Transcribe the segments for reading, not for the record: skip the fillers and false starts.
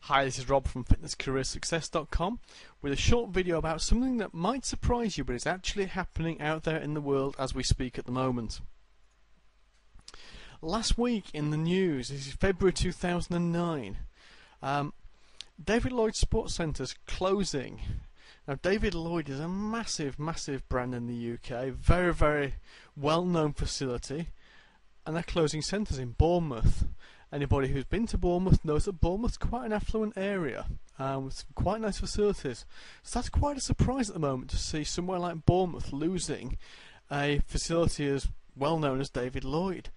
Hi, this is Rob from fitnesscareersuccess.com with a short video about something that might surprise you, but is actually happening out there in the world as we speak at the moment. Last week in the news, this is February 2009, David Lloyd Sports Centre's closing. Now, David Lloyd is a massive brand in the UK, very well-known facility, and they're closing centres in Bournemouth. Anybody who's been to Bournemouth knows that Bournemouth's quite an affluent area with some quite nice facilities. So that's quite a surprise at the moment to see somewhere like Bournemouth losing a facility as well known as David Lloyd.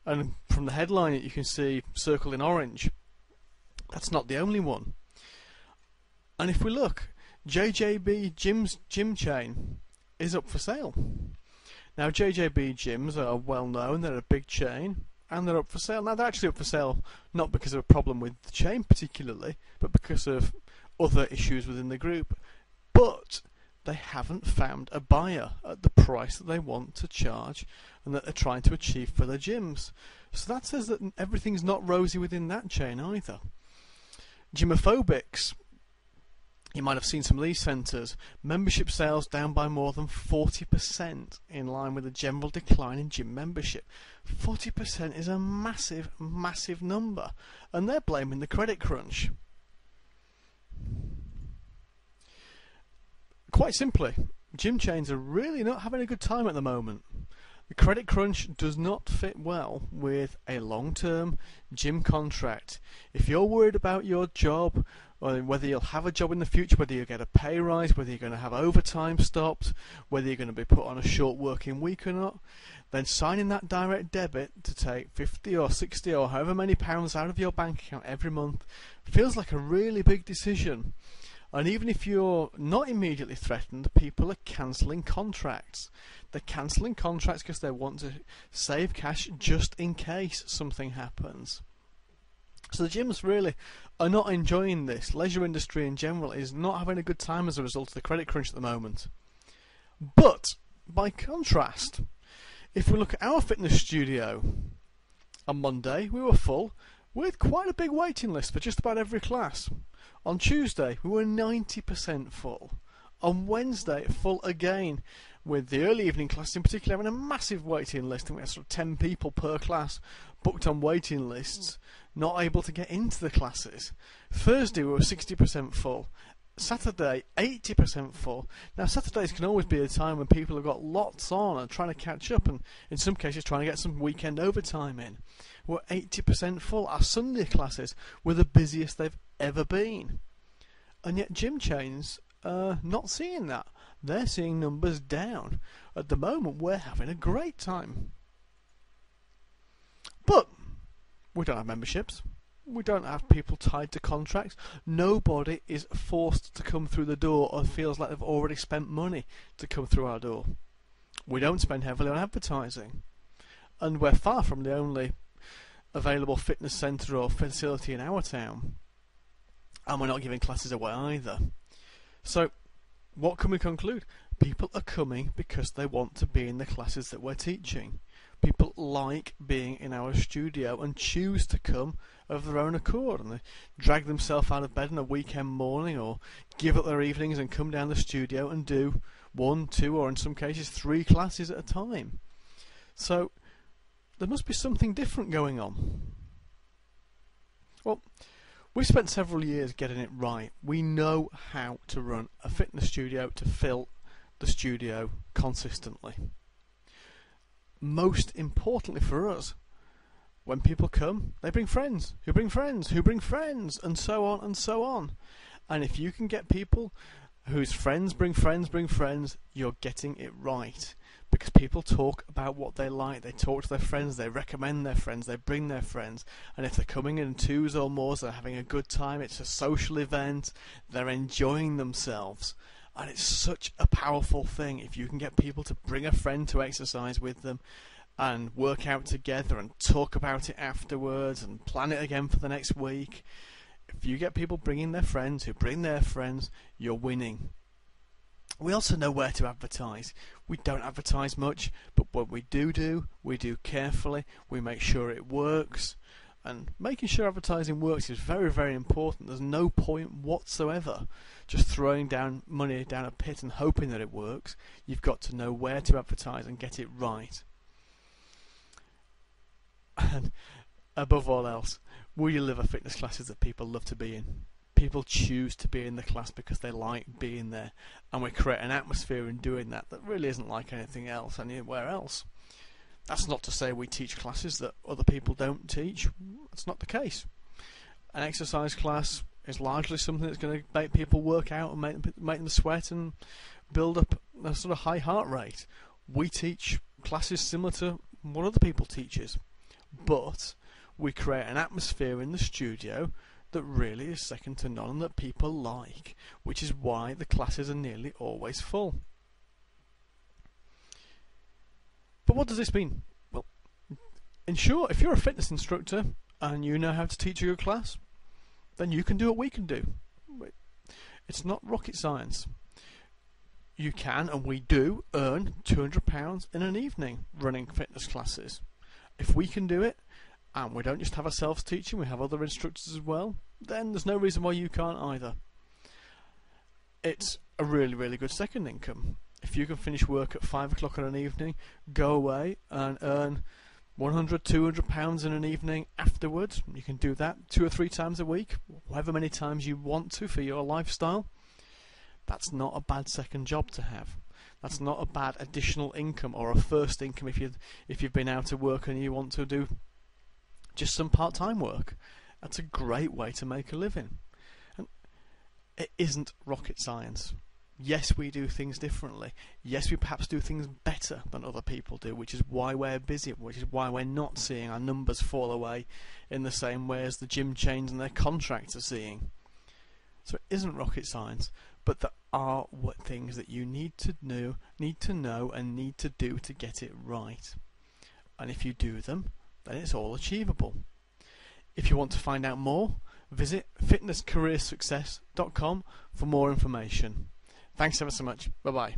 And from the headline you can see circled in orange, that's not the only one. And if we look, JJB gym chain is up for sale. Now, JJB gyms are well known, they're a big chain, and they're up for sale. Now, they're actually up for sale not because of a problem with the chain particularly, but because of other issues within the group. But they haven't found a buyer at the price that they want to charge and that they're trying to achieve for their gyms. So that says that everything's not rosy within that chain either. Aerobics. You might have seen some of these centres. Membership sales down by more than 40%, in line with a general decline in gym membership. 40% is a massive number, and they're blaming the credit crunch. Quite simply, gym chains are really not having a good time at the moment. The credit crunch does not fit well with a long-term gym contract. If you're worried about your job, or whether you'll have a job in the future, whether you'll get a pay rise, whether you're going to have overtime stopped, whether you're going to be put on a short working week or not, then signing that direct debit to take 50 or 60 or however many pounds out of your bank account every month feels like a really big decision. And even if you're not immediately threatened, people are cancelling contracts. They're cancelling contracts because they want to save cash just in case something happens. So the gyms really are not enjoying this. Leisure industry in general is not having a good time as a result of the credit crunch at the moment. But, by contrast, if we look at our fitness studio, on Monday we were full with quite a big waiting list for just about every class. On Tuesday we were 90% full. On Wednesday full again, with the early evening class in particular having a massive waiting list, and we had sort of 10 people per class booked on waiting lists, not able to get into the classes. Thursday we were 60% full. Saturday 80% full. Now, Saturdays can always be a time when people have got lots on and trying to catch up, and in some cases trying to get some weekend overtime in. We're 80% full. Our Sunday classes were the busiest they've ever been. And yet gym chains are not seeing that. They're seeing numbers down. At the moment we're having a great time. But we don't have memberships. We don't have people tied to contracts. Nobody is forced to come through the door or feels like they've already spent money to come through our door. We don't spend heavily on advertising. And we're far from the only available fitness centre or facility in our town. And we're not giving classes away either. So, what can we conclude? People are coming because they want to be in the classes that we're teaching. People like being in our studio and choose to come of their own accord, and they drag themselves out of bed on a weekend morning or give up their evenings and come down the studio and do 1, 2 or in some cases 3 classes at a time. So there must be something different going on. Well, we've spent several years getting it right. We know how to run a fitness studio to fill the studio consistently. Most importantly for us, when people come, they bring friends, who bring friends, who bring friends, and so on and so on. And if you can get people whose friends, you're getting it right. Because people talk about what they like, they talk to their friends, they recommend their friends, they bring their friends. And if they're coming in 2s or more, they're having a good time, it's a social event, they're enjoying themselves. And it's such a powerful thing if you can get people to bring a friend to exercise with them and work out together and talk about it afterwards and plan it again for the next week. If you get people bringing their friends who bring their friends, you're winning. We also know where to advertise. We don't advertise much, but what we do, we do carefully. We make sure it works. And making sure advertising works is very, very important. There's no point whatsoever just throwing down money down a pit and hoping that it works. You've got to know where to advertise and get it right. And above all else, will you deliver fitness classes that people love to be in? People choose to be in the class because they like being there, and we create an atmosphere in doing that that really isn't like anything else anywhere else. That's not to say we teach classes that other people don't teach. That's not the case. An exercise class is largely something that's going to make people work out and make them sweat and build up a sort of high heart rate. We teach classes similar to what other people teaches, but we create an atmosphere in the studio that really is second to none and that people like, which is why the classes are nearly always full. But what does this mean? Well, in short, if you're a fitness instructor and you know how to teach a good class, then you can do what we can do. It's not rocket science. You can, and we do, earn £200 in an evening running fitness classes. If we can do it, and we don't just have ourselves teaching, we have other instructors as well, then there's no reason why you can't either. It's a really, really good second income. If you can finish work at 5 o'clock in an evening, go away and earn £100, £200 in an evening afterwards. You can do that 2 or 3 times a week, however many times you want to for your lifestyle. That's not a bad second job to have. That's not a bad additional income or a first income if you've been out of work and you want to do just some part-time work. That's a great way to make a living. And it isn't rocket science. Yes, we do things differently. Yes, we perhaps do things better than other people do, which is why we're busy, which is why we're not seeing our numbers fall away in the same way as the gym chains and their contracts are seeing. So it isn't rocket science, but there are things that you need to know and need to do to get it right. And if you do them, then it's all achievable. If you want to find out more, visit fitnesscareersuccess.com for more information. Thanks ever so much. Bye bye.